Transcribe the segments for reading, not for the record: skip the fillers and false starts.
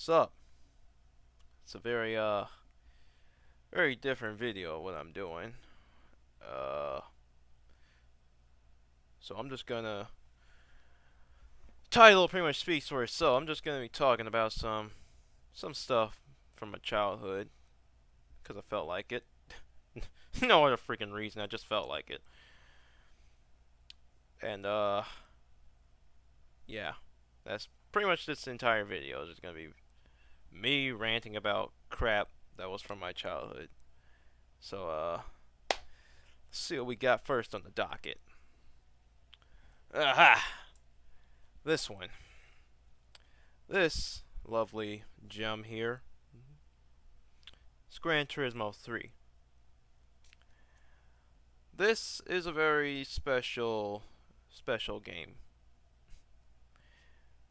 What's up? It's a very different video of what I'm doing. Uh, so I'm just gonna title pretty much speaks for itself. I'm just gonna be talking about some stuff from my childhood because I felt like it. No other freaking reason. I just felt like it. And yeah, that's pretty much this entire video. It's just gonna be me ranting about crap that was from my childhood. So let's see what we got first on the docket. Aha! This one. This lovely gem here is Gran Turismo 3. This is a very special game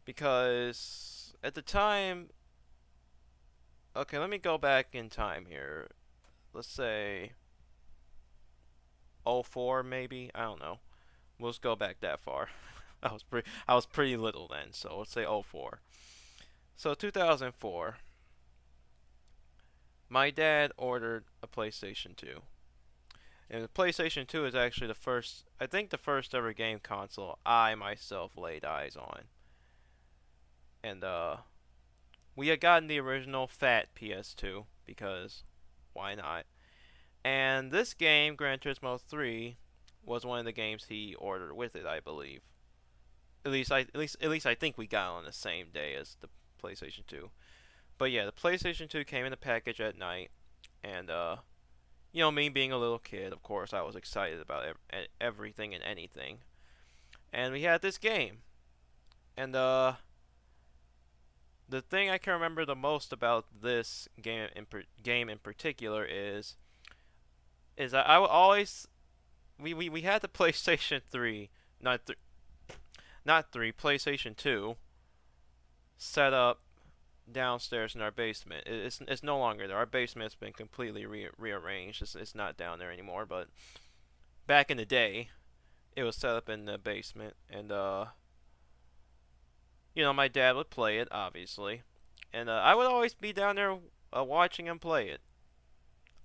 because at the time, okay, let me go back in time here. Let's say '04 maybe. I don't know. Let's go back that far. I was pretty little then, so let's say '04. So 2004, my dad ordered a PlayStation 2. And the PlayStation 2 is actually I think the first ever game console I myself laid eyes on. And we had gotten the original fat PS2 because why not? And this game, Gran Turismo 3, was one of the games he ordered with it, I believe. At least I think we got it on the same day as the PlayStation 2. But yeah, the PlayStation 2 came in the package at night, and me being a little kid, of course, I was excited about everything and anything. And we had this game. And the thing I can remember the most about this game in particular is that I would always we had the PlayStation 3, not 3, PlayStation 2 set up downstairs in our basement. It's no longer there. Our basement's been completely rearranged. It's not down there anymore, but back in the day, it was set up in the basement, and my dad would play it, obviously, and I would always be down there watching him play it.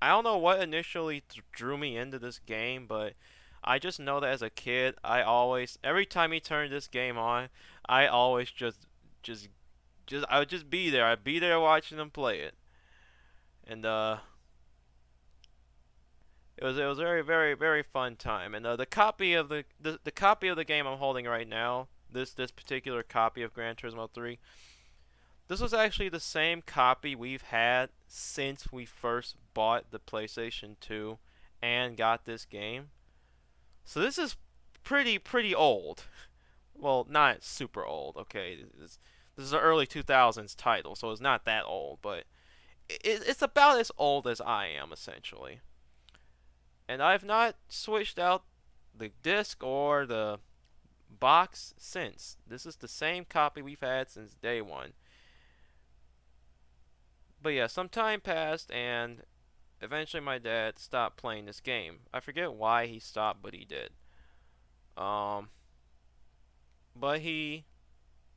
I don't know what initially drew me into this game, but I just know that as a kid, every time he turned this game on, I always just I would just be there. I'd be there watching him play it, and it was a very fun time. And the copy of the copy of the game I'm holding right now, this particular copy of Gran Turismo 3, this was actually the same copy we've had since we first bought the PlayStation 2 and got this game. So this is pretty old. Well, not super old. Okay, this is an early 2000s title, so it's not that old, but it's about as old as I am essentially. And I've not switched out the disc or the box since. This is the same copy we've had since day one. But yeah, some time passed, and eventually my dad stopped playing this game. I forget why he stopped, but he did. Um, but he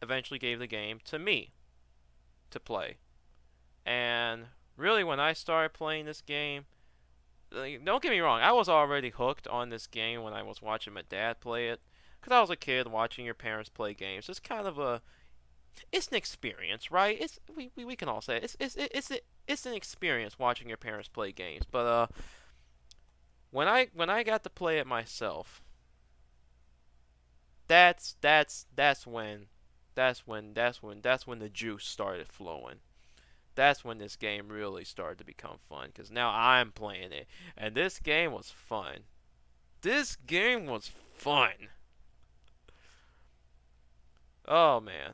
eventually gave the game to me to play. And really, when I started playing this game, like, don't get me wrong, I was already hooked on this game when I was watching my dad play it. Because I was a kid watching your parents play games. It's an experience, right? We can all say it. It's an experience watching your parents play games. But when I got to play it myself, that's when the juice started flowing. That's when this game really started to become fun, because now I'm playing it, and this game was fun. This game was fun. Oh man.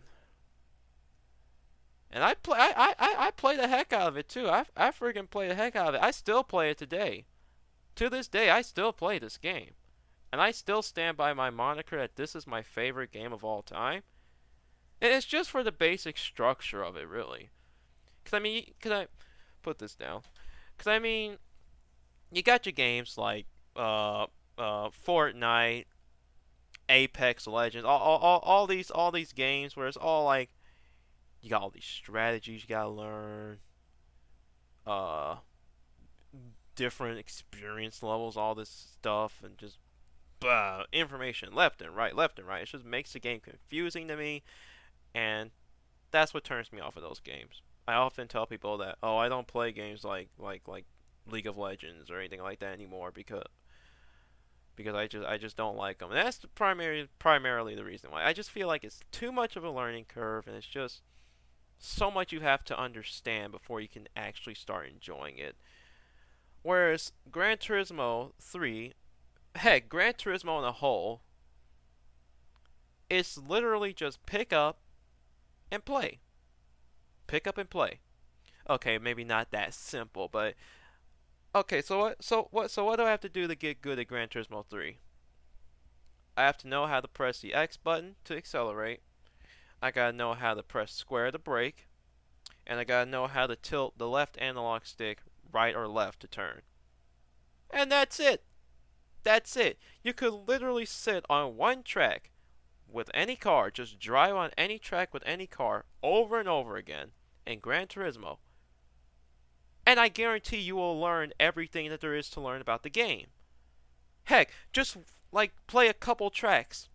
And I play the heck out of it too. I freaking play the heck out of it. I still play it today. To this day, I still play this game. And I still stand by my moniker that this is my favorite game of all time. And it's just for the basic structure of it, really. Cause I put this down? Cause I mean, you got your games like Fortnite, Apex Legends, all these games where it's all like You got all these strategies you gotta learn. Uh, Different experience levels, all this stuff, and just information left and right, left and right. It just makes the game confusing to me, and that's what turns me off of those games. I often tell people that, oh, I don't play games like League of Legends or anything like that anymore because I just don't like them. And that's primarily the reason why. I just feel like it's too much of a learning curve, and it's just so much you have to understand before you can actually start enjoying it. Whereas Gran Turismo 3, heck, Gran Turismo in a whole, it's literally just pick up and play. Pick up and play. Okay, maybe not that simple, but okay, so what do I have to do to get good at Gran Turismo 3? I have to know how to press the X button to accelerate. I gotta know how to press square to brake, and I gotta know how to tilt the left analog stick right or left to turn. And that's it. That's it. You could literally sit on one track with any car, just drive on any track with any car over and over again in Gran Turismo, and I guarantee you will learn everything that there is to learn about the game. Heck, just like play a couple tracks.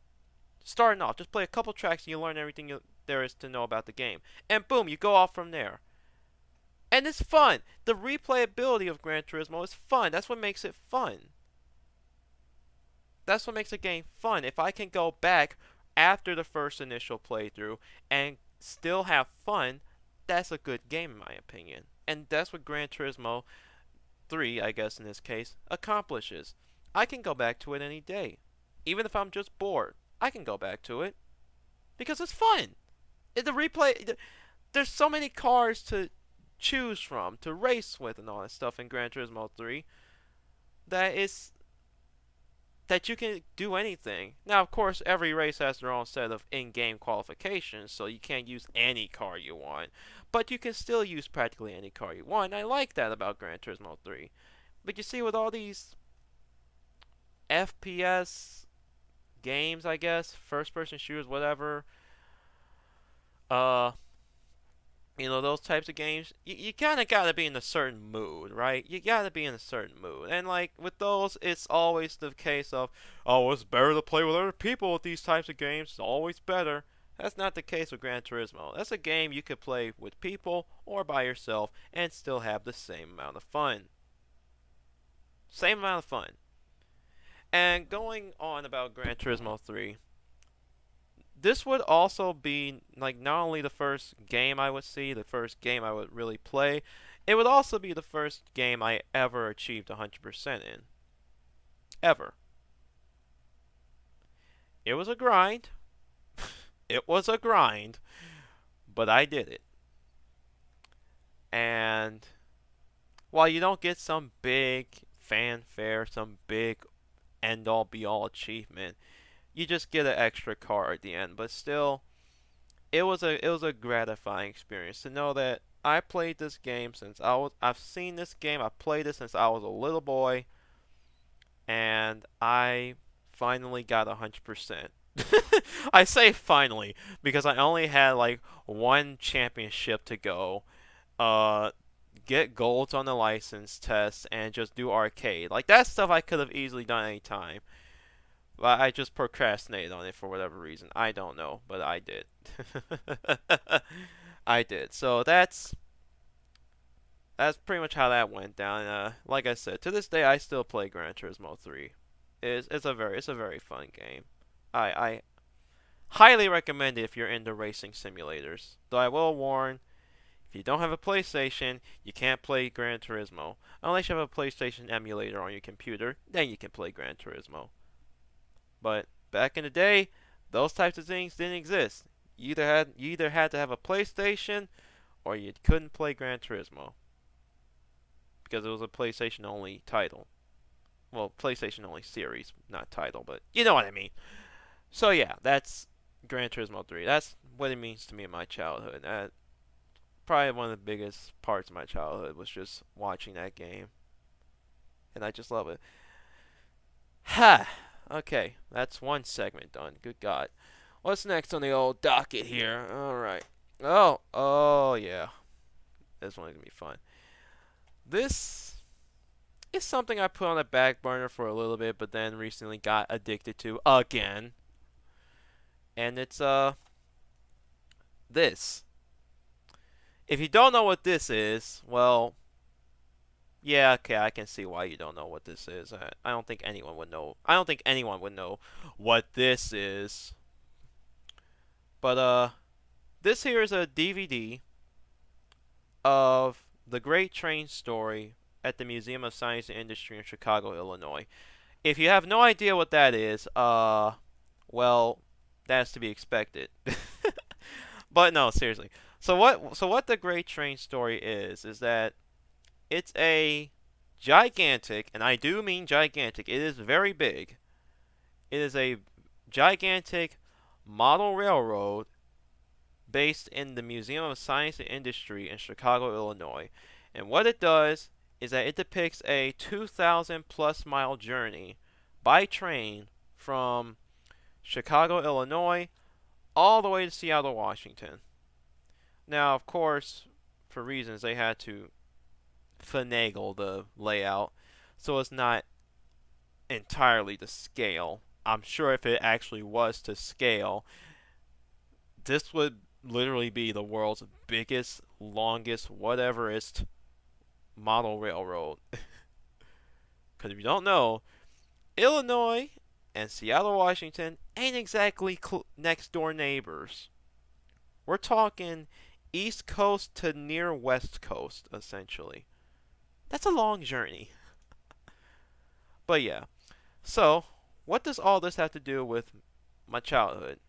Starting off, just play a couple tracks and you learn everything there is to know about the game. And boom, you go off from there. And it's fun. The replayability of Gran Turismo is fun. That's what makes it fun. That's what makes a game fun. If I can go back after the first initial playthrough and still have fun, that's a good game in my opinion. And that's what Gran Turismo 3, I guess in this case, accomplishes. I can go back to it any day. Even if I'm just bored, I can go back to it because it's fun. The replay, there's so many cars to choose from, to race with and all that stuff in Gran Turismo 3 that is that you can do anything. Now, of course, every race has their own set of in-game qualifications, so you can't use any car you want. But you can still use practically any car you want, and I like that about Gran Turismo 3. But you see, with all these FPS games, I guess, first-person shooters, whatever, uh, those types of games, you kind of got to be in a certain mood, right? You got to be in a certain mood. And, like, with those, it's always the case of, oh, it's better to play with other people with these types of games. It's always better. That's not the case with Gran Turismo. That's a game you could play with people or by yourself and still have the same amount of fun. Same amount of fun. And going on about Gran Turismo 3, this would also be like not only the first game I would see, the first game I would really play, it would also be the first game I ever achieved 100% in. Ever. It was a grind. It was a grind, but I did it. And while you don't get some big fanfare, some big end all be all achievement, you just get an extra car at the end. But still, it was a gratifying experience to know that I played this game since I've seen this game, I've played it since I was a little boy, and I finally got 100%. I say finally because I only had like one championship to go. Uh get golds on the license test and just do arcade. Like that stuff I could have easily done any time. But I just procrastinated on it for whatever reason. I don't know, but I did. I did. So that's pretty much how that went down. Like I said, to this day I still play Gran Turismo 3. It's a very fun game. I highly recommend it if you're into racing simulators. Though I will warn, if you don't have a PlayStation, you can't play Gran Turismo. Unless you have a PlayStation emulator on your computer, then you can play Gran Turismo. But back in the day, those types of things didn't exist. You either had to have a PlayStation or you couldn't play Gran Turismo because it was a PlayStation only title. Well, PlayStation only series, not title, but you know what I mean. So yeah, that's Gran Turismo 3. That's what it means to me in my childhood. Probably one of the biggest parts of my childhood was just watching that game, and I just love it. Ha. Okay, that's one segment done. Good God. What's next on the old docket here? All right. Oh yeah. This one's gonna be fun. This is something I put on the back burner for a little bit, but then recently got addicted to again. And it's this. If you don't know what this is, well, yeah, okay, I can see why you don't know what this is. I don't think anyone would know. I don't think anyone would know what this is. But this here is a DVD of the Great Train Story at the Museum of Science and Industry in Chicago, Illinois. If you have no idea what that is, well, that's to be expected. But no, seriously. So what the Great Train Story is that it's a gigantic, and I do mean gigantic. It is very big. It is a gigantic model railroad based in the Museum of Science and Industry in Chicago, Illinois. And what it does is that it depicts a 2,000 plus mile journey by train from Chicago, Illinois, all the way to Seattle, Washington. Now, of course, for reasons they had to finagle the layout so it's not entirely to scale. I'm sure if it actually was to scale, this would literally be the world's biggest, longest, whateverest model railroad. Because if you don't know, Illinois and Seattle, Washington ain't exactly next door neighbors. We're talking East Coast to near West Coast, essentially. That's a long journey. But yeah. So, what does all this have to do with my childhood?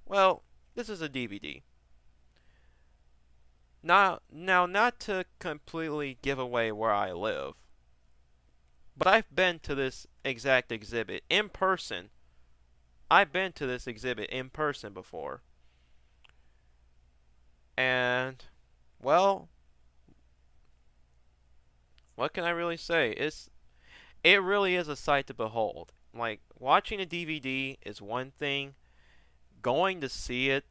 Well, this is a DVD. Now, not to completely give away where I live, but I've been to this exact exhibit in person. I've been to this exhibit in person before. And, well, what can I really say? It really is a sight to behold. Like, watching a DVD is one thing, going to see it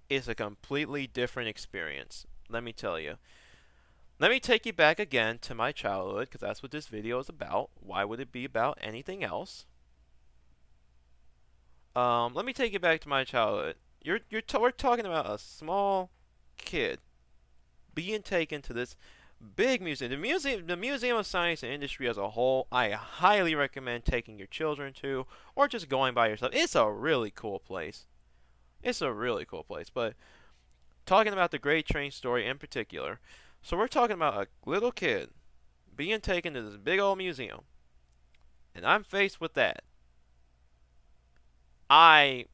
is a completely different experience. Let me tell you. Let me take you back again to my childhood, because that's what this video is about. Why would it be about anything else? Let me take you back to my childhood. We're talking about a small kid being taken to this big museum. The Museum of Science and Industry as a whole, I highly recommend taking your children to, or just going by yourself. It's a really cool place. It's a really cool place. But talking about the Great Train Story in particular, so we're talking about a little kid being taken to this big old museum, and I'm faced with that. I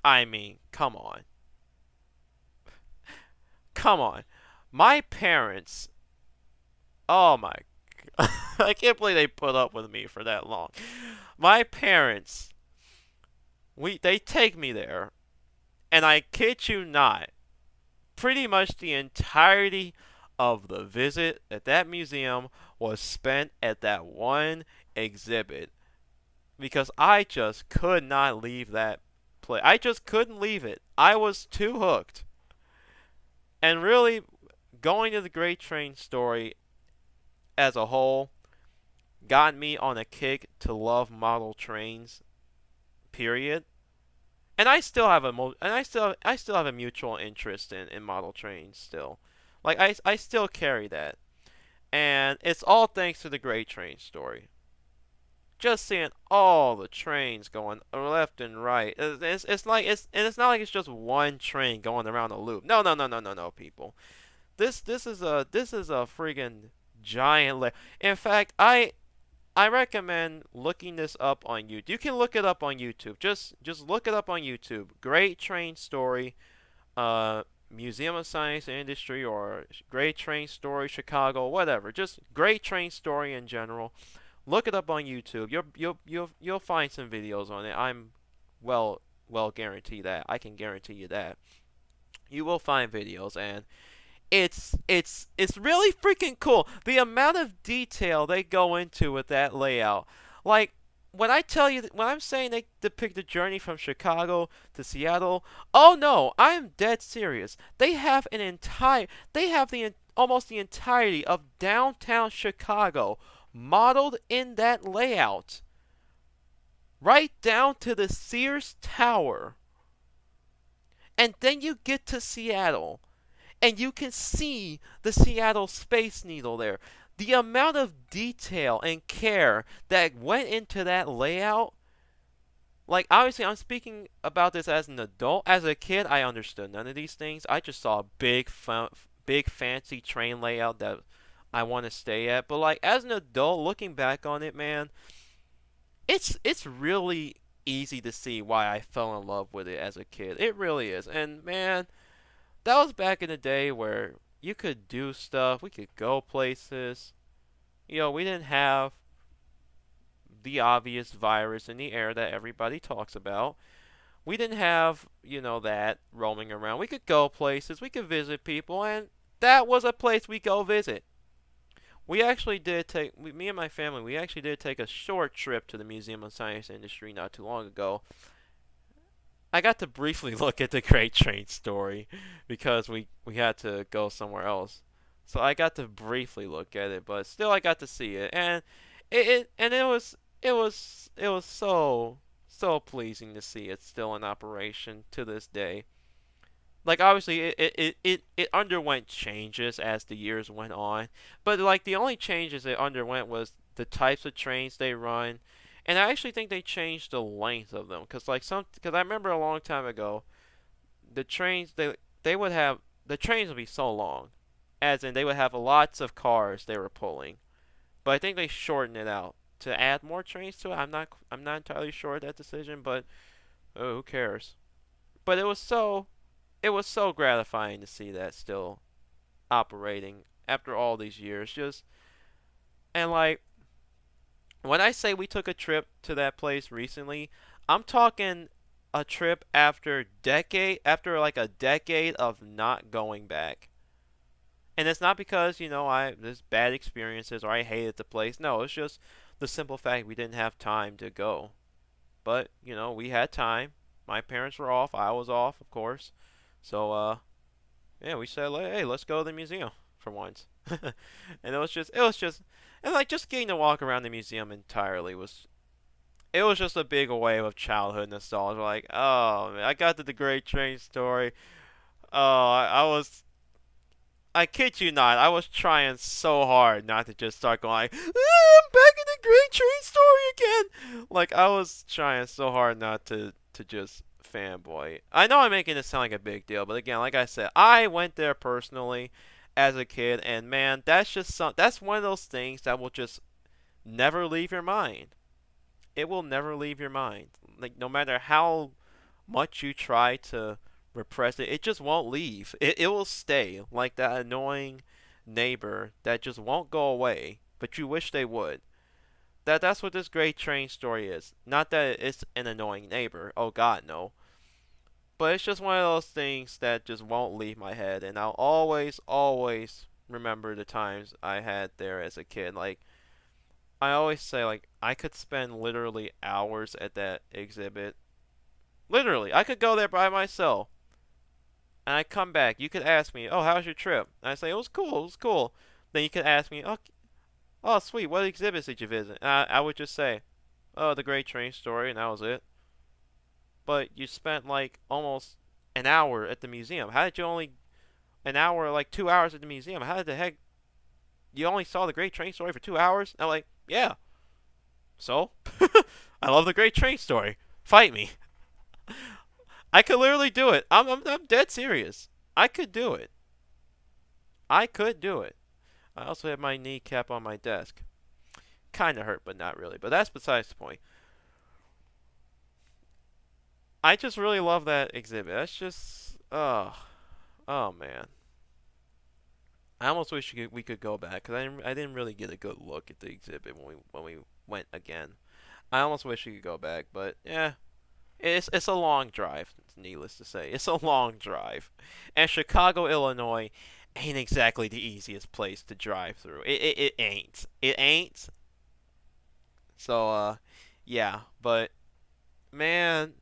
I mean, come on. Come on. My parents, oh my I can't believe they put up with me for that long. My parents, they take me there, and I kid you not, pretty much the entirety of the visit at that museum was spent at that one exhibit because I just could not leave that place. I just couldn't leave it. I was too hooked. And really, going to the Great Train Story as a whole got me on a kick to love model trains. Period. And I still have I still have a mutual interest in model trains still. Like I still carry that. And it's all thanks to the Great Train Story. Just seeing all the trains going left and right. It's not like it's just one train going around a loop. No, people. This is a friggin' giant In fact, I recommend looking this up on YouTube. You can look it up on YouTube. Just look it up on YouTube. Great Train Story, Museum of Science and Industry, or Great Train Story Chicago, whatever. Just Great Train Story in general. Look it up on YouTube. You'll find some videos on it. I'm well guarantee that. I can guarantee you that. You will find videos, and it's really freaking cool. The amount of detail they go into with that layout. Like, when I tell you, when I'm saying they depict the journey from Chicago to Seattle, oh no, I'm dead serious. They have almost the entirety of downtown Chicago modeled in that layout, right down to the Sears Tower. And then you get to Seattle, and you can see the Seattle Space Needle there. The amount of detail and care that went into that layout, like, obviously, I'm speaking about this as an adult. As a kid, I understood none of these things. I just saw a big fancy train layout that I want to stay at. But like, as an adult, looking back on it, man, it's really easy to see why I fell in love with it as a kid. It really is. And man, that was back in the day where you could do stuff, we could go places. We didn't have the obvious virus in the air that everybody talks about. We didn't have, that roaming around. We could go places, we could visit people, and that was a place we go visit. We actually did take, me and my family, we actually did take a short trip to the Museum of Science and Industry not too long ago. I got to briefly look at the Great Train Story because we had to go somewhere else. So I got to briefly look at it, but still I got to see it, and it was so pleasing to see it still in operation to this day. Like, obviously it underwent changes as the years went on, but like the only changes it underwent was the types of trains they run, and I actually think they changed the length of them because I remember a long time ago the trains they would have the trains would be so long, as in they would have lots of cars they were pulling, but I think they shortened it out to add more trains to it. I'm not entirely sure of that decision, but who cares? But it was so gratifying to see that still operating after all these years. Just and like when I say we took a trip to that place recently, I'm talking a trip after like a decade of not going back. And it's not because, there's bad experiences or I hated the place. No, it's just the simple fact we didn't have time to go. But, we had time. My parents were off, I was off, of course. So yeah, we said, like, hey, let's go to the museum for once. And it was just and like just getting to walk around the museum entirely was just a big wave of childhood nostalgia. Like, oh man, I got to the Great Train Story. Oh, I kid you not, I was trying so hard not to just start going like, I'm back in the Great Train Story again. Like, I was trying so hard not to just fanboy. I know I'm making this sound like a big deal, but again, like I said, I went there personally as a kid, and man, that's one of those things that will just never leave your mind. It will never leave your mind. Like, no matter how much you try to repress it, it just won't leave. It will stay like that annoying neighbor that just won't go away, but you wish they would. That's what this Great Train Story is. Not that it's an annoying neighbor. Oh God, no. But it's just one of those things that just won't leave my head, and I'll always remember the times I had there as a kid. Like, I always say, like, I could spend literally hours at that exhibit. Literally, I could go there by myself, and I come back. You could ask me, "Oh, how was your trip?" And I say, "It was cool. It was cool." Then you could ask me, "Oh, sweet. What exhibits did you visit?" And I would just say, "Oh, the Great Train Story," and that was it. But you spent like almost an hour at the museum. How did you only an hour, like 2 hours at the museum? How the heck you only saw the Great Train Story for 2 hours? And I'm like, yeah. So, I love the Great Train Story. Fight me. I could literally do it. I'm dead serious. I could do it. I could do it. I also have my kneecap on my desk. Kind of hurt, but not really. But that's besides the point. I just really love that exhibit. That's just, oh man. I almost wish we could go back because I didn't really get a good look at the exhibit when we went again. I almost wish we could go back, but yeah, it's a long drive. Needless to say, it's a long drive, and Chicago, Illinois, ain't exactly the easiest place to drive through. It ain't. It ain't. So Yeah, but man,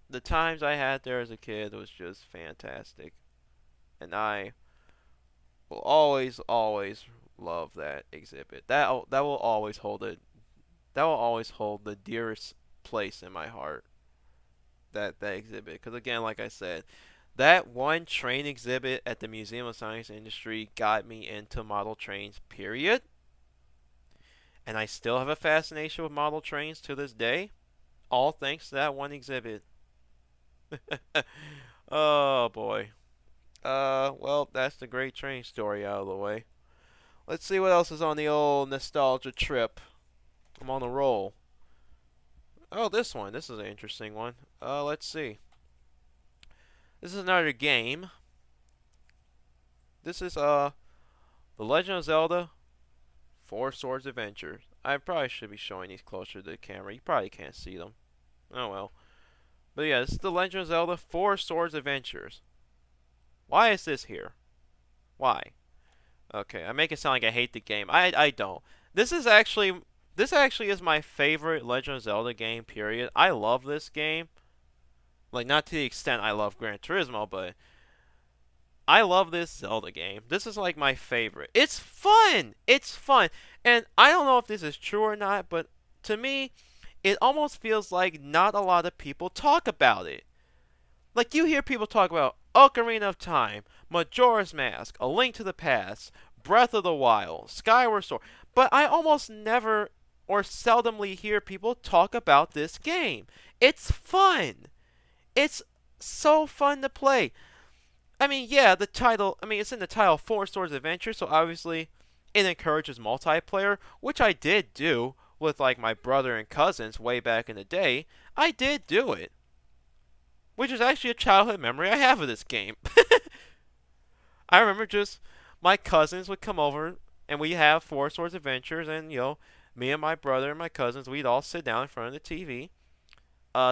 the times I had there as a kid was just fantastic, and I will always, always love that exhibit. That will always hold it. That will always hold the dearest place in my heart. That exhibit, because again, like I said, that one train exhibit at the Museum of Science and Industry got me into model trains. Period. And I still have a fascination with model trains to this day, all thanks to that one exhibit. Oh boy. Well, that's the great train story out of the way. Let's see what else is on the old nostalgia trip. I'm on a roll. Oh, this one. This is an interesting one. Let's see. This is another game. This is The Legend of Zelda Four Swords Adventures. I probably should be showing these closer to the camera. You probably can't see them. Oh well. But yeah, this is The Legend of Zelda Four Swords Adventures. Why is this here? Why? Okay, I make it sound like I hate the game. I don't. This is actually this actually is my favorite Legend of Zelda game, period. I love this game. Like, not to the extent I love Gran Turismo, but I love this Zelda game. This is like my favorite. It's fun. It's fun. And I don't know if this is true or not, but to me, it almost feels like not a lot of people talk about it. Like, you hear people talk about Ocarina of Time, Majora's Mask, A Link to the Past, Breath of the Wild, Skyward Sword, but I almost never or seldomly hear people talk about this game. It's fun. It's so fun to play. I mean, yeah, the title, I mean, it's in the title Four Swords Adventure, so obviously it encourages multiplayer, which I did do with like my brother and cousins way back in the day. I did do it, which is actually a childhood memory I have of this game. I remember just my cousins would come over and we have Four Swords Adventures, and me and my brother and my cousins, we'd all sit down in front of the TV.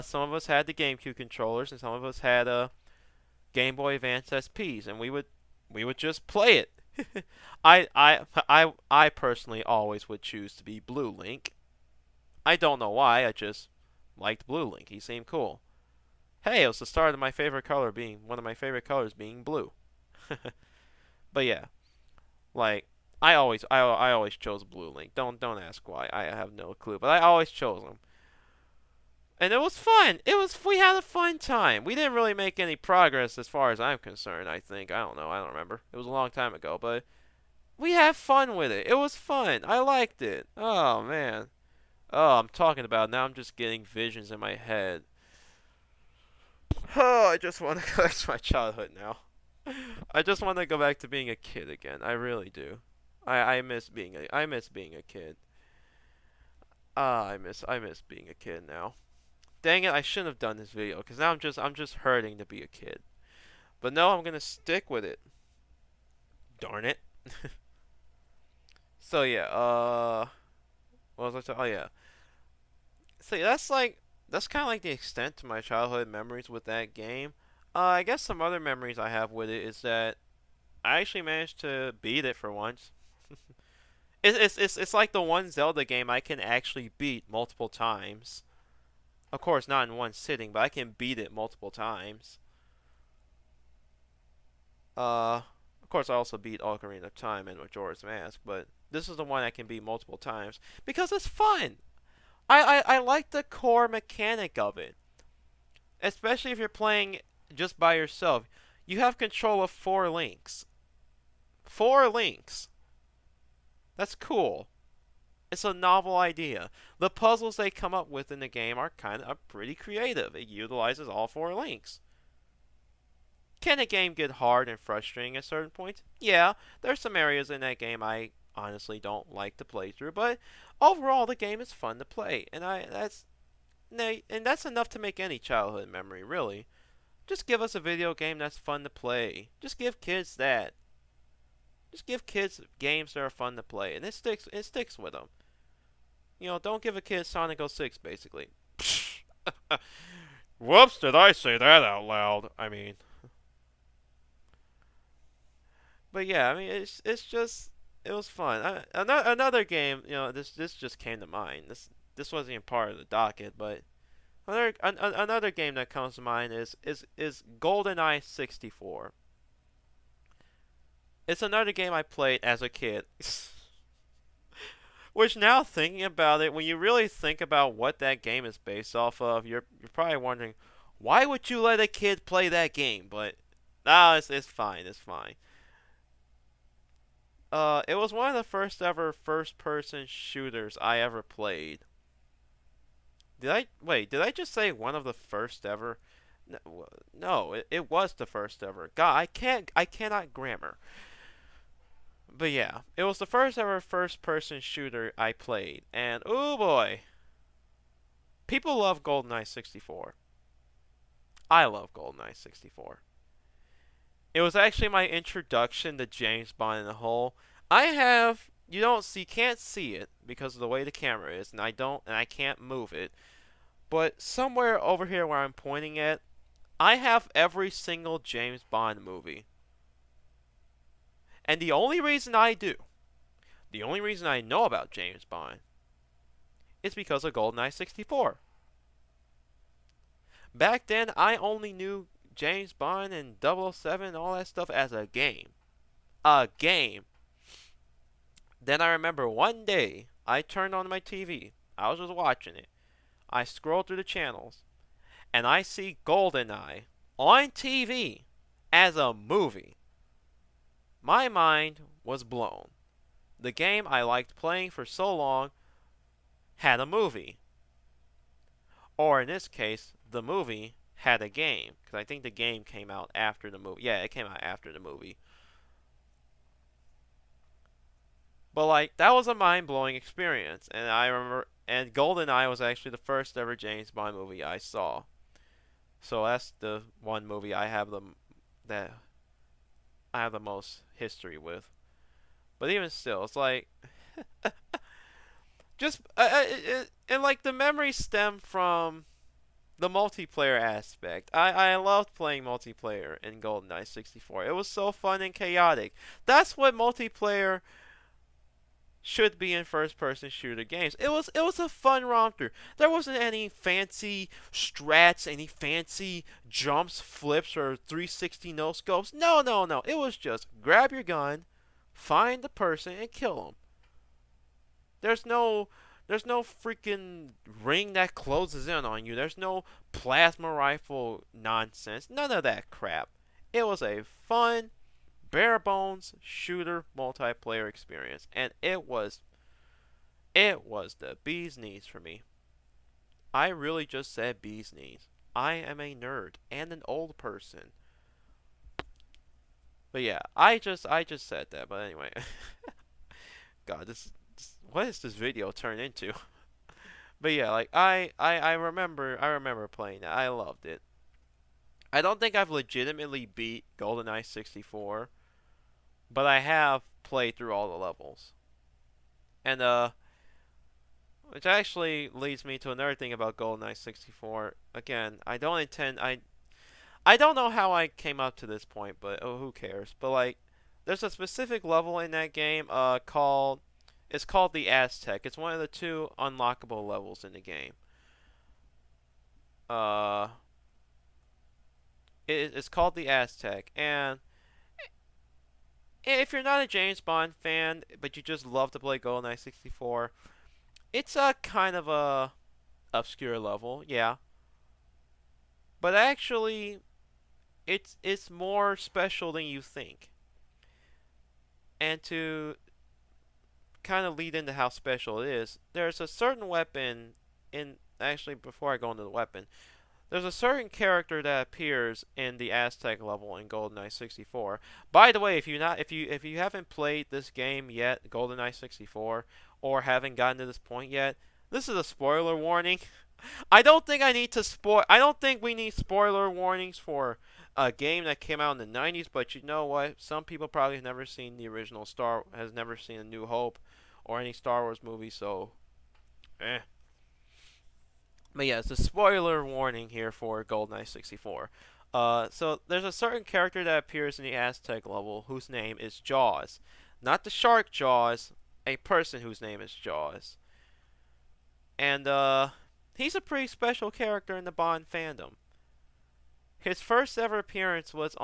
Some of us had the GameCube controllers, and some of us had Game Boy Advance SPs, and we would just play it. I personally always would choose to be Blue Link. I don't know why. I just liked Blue Link. He seemed cool. Hey, it was the start of my favorite color being one of my favorite colors being blue. But yeah, like I always chose Blue Link. Don't ask why. I have no clue, but I always chose him. And it was fun. We had a fun time. We didn't really make any progress as far as I'm concerned, I think. I don't know. I don't remember. It was a long time ago, but we had fun with it. It was fun. I liked it. Oh man. Oh, I'm talking about it now. I'm just getting visions in my head. Oh, I just want to go back to my childhood now. I just want to go back to being a kid again. I really do. I miss being a kid. I miss being a kid now. Dang it, I shouldn't have done this video because now I'm just hurting to be a kid. But no, I'm gonna stick with it. Darn it. So yeah, what was I saying? Oh yeah. So yeah, that's kind of like the extent to my childhood memories with that game. I guess some other memories I have with it is that I actually managed to beat it for once. It's like the one Zelda game I can actually beat multiple times. Of course, not in one sitting, but I can beat it multiple times. Of course, I also beat Ocarina of Time and Majora's Mask, but this is the one I can beat multiple times because it's fun. I like the core mechanic of it, especially if you're playing just by yourself. You have control of four links. Four links. That's cool. It's a novel idea. The puzzles they come up with in the game are pretty creative. It utilizes all four links. Can a game get hard and frustrating at certain points? Yeah, there's some areas in that game I honestly don't like to play through, but overall the game is fun to play, and that's enough to make any childhood memory, really. Just give us a video game that's fun to play. Just give kids that. Just give kids games that are fun to play, and it sticks with them. Don't give a kid Sonic 06, basically. Whoops, did I say that out loud? I mean, but yeah, I mean, it's just it was fun. Another game, this just came to mind. this wasn't even part of the docket, but another game that comes to mind is GoldenEye 64. It's another game I played as a kid. Which now thinking about it, when you really think about what that game is based off of, you're probably wondering, why would you let a kid play that game? But no, it's fine, it's fine. It was one of the first ever first person shooters I ever played. Did I just say one of the first ever? No, it was the first ever. God, I cannot grammar. But yeah, it was the first ever first person shooter I played, and oh boy, people love GoldenEye 64. I love GoldenEye 64. It was actually my introduction to James Bond in the whole. I have you don't see can't see it because of the way the camera is, and I can't move it. But somewhere over here where I'm pointing at, I have every single James Bond movie. And the only reason I know about James Bond is because of GoldenEye 64. Back then, I only knew James Bond and 007 and all that stuff as a game. A game. Then I remember one day, I turned on my TV. I was just watching it. I scrolled through the channels, and I see GoldenEye on TV as a movie. My mind was blown. The game I liked playing for so long had a movie. Or in this case, the movie had a game. Because I think the game came out after the movie. Yeah, it came out after the movie. But like, that was a mind-blowing experience. And I remember, and GoldenEye was actually the first ever James Bond movie I saw. So that's the one movie that I have the most history with. But even still, it's like just and like the memories stem from the multiplayer aspect. I loved playing multiplayer in GoldenEye 64. It was so fun and chaotic. That's what multiplayer should be in first-person shooter games. It was a fun romper. There wasn't any fancy strats, any fancy jumps, flips, or 360 no scopes. No, no, no. It was just grab your gun, find the person, and kill them. There's no freaking ring that closes in on you. There's no plasma rifle nonsense. None of that crap. It was a fun, bare bones shooter multiplayer experience, and it was the bee's knees for me. I really just said bee's knees. I am a nerd and an old person. But yeah, I just said that. But anyway, God, what is this video turned into? But yeah, like I remember playing it. I loved it. I don't think I've legitimately beat GoldenEye 64, but I have played through all the levels. And which actually leads me to another thing about GoldenEye 64. Again, I don't know how I came up to this point, but oh, who cares? But like, there's a specific level in that game it's called the Aztec. It's one of the two unlockable levels in the game. Uh, it's called the Aztec, and if you're not a James Bond fan, but you just love to play GoldenEye 64, it's a kind of a obscure level, yeah. But actually, it's more special than you think. And to kind of lead into how special it is, there's a certain weapon in actually before I go into the weapon, there's a certain character that appears in the Aztec level in GoldenEye 64. By the way, if you haven't played this game yet, GoldenEye 64, or haven't gotten to this point yet, this is a spoiler warning. I don't think we need spoiler warnings for a game that came out in the 90s, but you know what? Some people probably have never seen the original has never seen A New Hope or any Star Wars movie, so eh. But yeah, it's a spoiler warning here for GoldenEye 64. So there's a certain character that appears in the Aztec level whose name is Jaws. Not the shark Jaws, a person whose name is Jaws. And he's a pretty special character in the Bond fandom. His first ever appearance was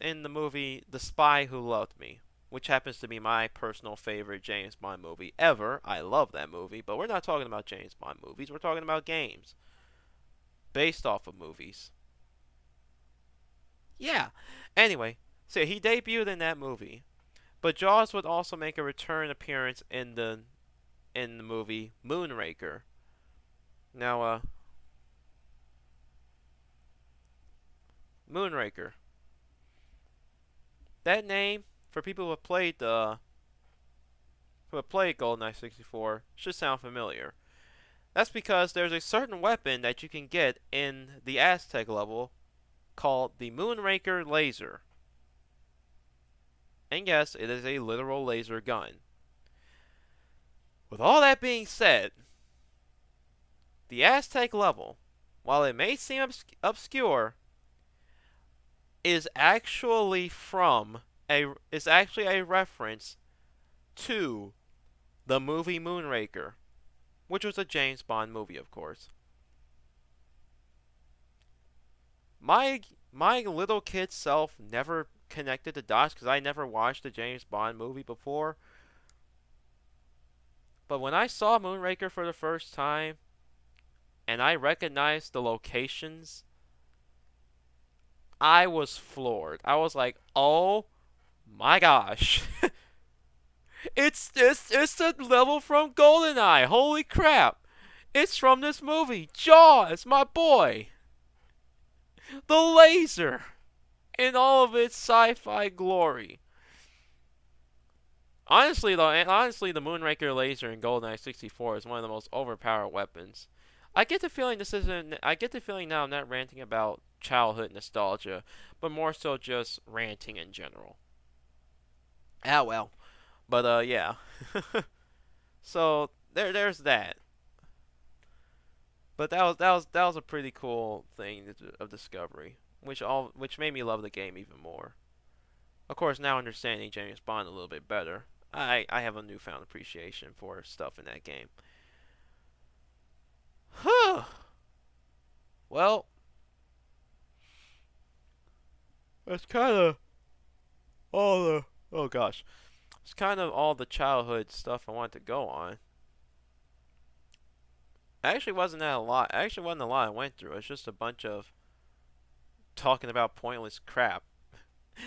in the movie The Spy Who Loved Me, which happens to be my personal favorite James Bond movie ever. I love that movie, but we're not talking about James Bond movies. We're talking about games based off of movies. Yeah. Anyway, so he debuted in that movie, but Jaws would also make a return appearance in the movie Moonraker. Now, Moonraker. That name for people who have played GoldenEye 64 should sound familiar. That's because there's a certain weapon that you can get in the Aztec level called the Moonraker laser. And yes, it is a literal laser gun. With all that being said, the Aztec level, while it may seem obscure, is actually a reference to the movie Moonraker, which was a James Bond movie, of course. My little kid self never connected the dots because I never watched a James Bond movie before. But when I saw Moonraker for the first time and I recognized the locations, I was floored. I was like, "Oh my gosh." It's the level from GoldenEye. Holy crap. It's from this movie. Jaws, my boy. The laser in all of its sci-fi glory. Honestly, though, the Moonraker laser in GoldenEye 64 is one of the most overpowered weapons. I get the feeling this isn't. I get the feeling now I'm not ranting about childhood nostalgia, but more so just ranting in general. Ah well, but yeah. So there's that. But that was a pretty cool thing of discovery, which made me love the game even more. Of course, now understanding James Bond a little bit better, I have a newfound appreciation for stuff in that game. Huh. Well, that's kind of all the. Oh gosh, it's kind of all the childhood stuff I want to go on. Actually, wasn't that a lot? Actually, wasn't a lot I went through. It's just a bunch of talking about pointless crap.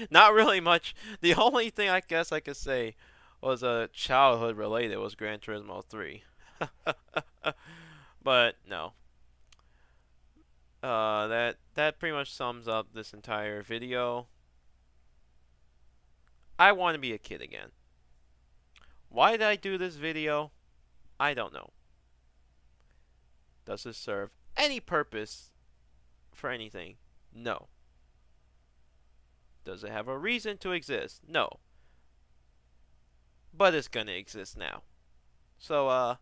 Not really much. The only thing I guess I could say was childhood related was Gran Turismo 3. But no. That pretty much sums up this entire video. I want to be a kid again. Why did I do this video? I don't know. Does it serve any purpose for anything? No. Does it have a reason to exist? No. But it's gonna exist now. So,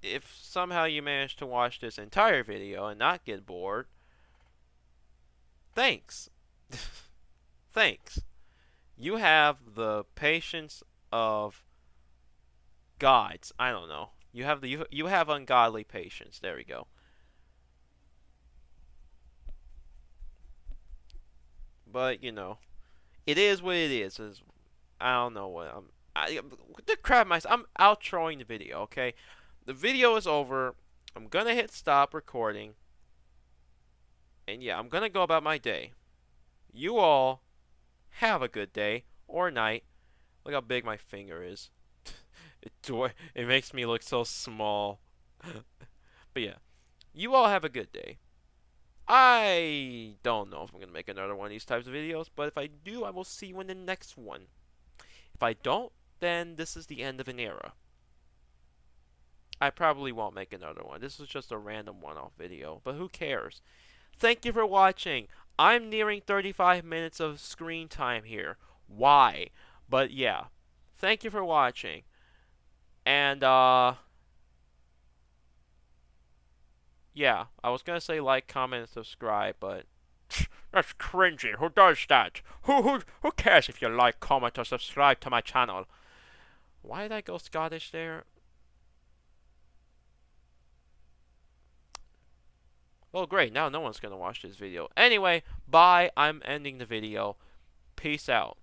if somehow you managed to watch this entire video and not get bored, thanks. Thanks. You have the patience of gods. I don't know. You have ungodly patience. There we go. But it is what it is. I don't know what the crap myself. I'm outroing the video. Okay, the video is over. I'm gonna hit stop recording, and yeah, I'm gonna go about my day. You all have a good day or night. Look how big my finger is. It makes me look so small. But yeah, you all have a good day. I don't know if I'm going to make another one of these types of videos, but if I do, I will see you in the next one. If I don't, then this is the end of an era. I probably won't make another one. This was just a random one-off video, but who cares? Thank you for watching. I'm nearing 35 minutes of screen time here. Why? But yeah, thank you for watching. And, yeah, I was gonna say like, comment, and subscribe, but that's cringy. Who does that? Who cares if you like, comment, or subscribe to my channel? Why did I go Scottish there? Well, great. Now no one's gonna watch this video. Anyway, bye. I'm ending the video. Peace out.